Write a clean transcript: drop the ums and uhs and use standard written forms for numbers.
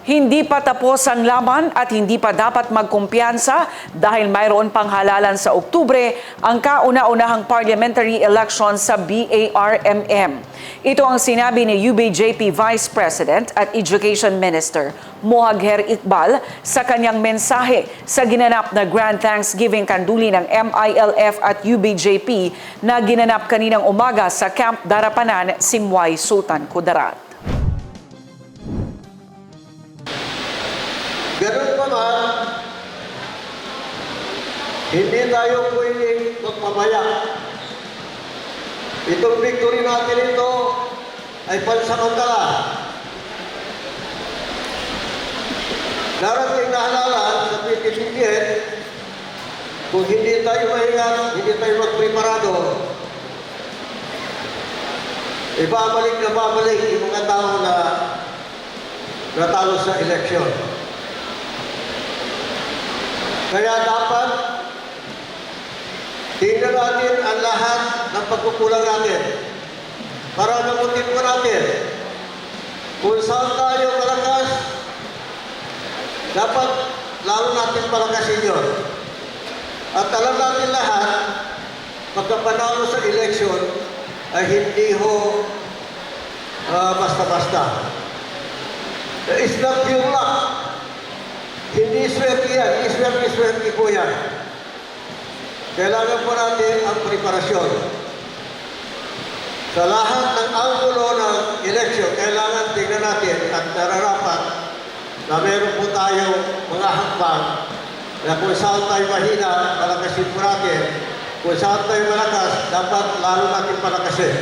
Hindi pa tapos ang laban at hindi pa dapat magkumpiyansa dahil mayroon pang halalan sa Oktubre ang kauna-unahang parliamentary election sa BARMM. Ito ang sinabi ni UBJP Vice President at Education Minister Mohagher Iqbal sa kanyang mensahe sa ginanap na Grand Thanksgiving Kanduli ng MILF at UBJP na ginanap kaninang umaga sa Camp Darapanan, Simway, Sultan Kudarat. Ganun pa man, hindi tayo pwedeng magpamaya. Itong victory natin ito ay pansamantala. Darating na halalan sa 2028, kung hindi tayo mahingat, hindi tayo magpreparado, babalik yung mga tao na natalo sa eleksyon. Kaya dapat tingnan natin ang lahat ng pagkukulang natin para namutin po natin kung saan tayo malakas, dapat lalo natin palakasin yun. At alam natin lahat, pagkapanalo sa eleksyon ay hindi ho basta-basta. It's not pure luck. Hindi swerte yan. Swerte po yan. Kailangan po natin ang preparasyon. Sa lahat ng anggulo ng eleksyon, kailangan tingnan natin at nararapat na meron po tayong mga hakbang na kung saan tayo mahina, palakasin po natin. Kung saan tayo malakas, dapat lalo natin palakasin.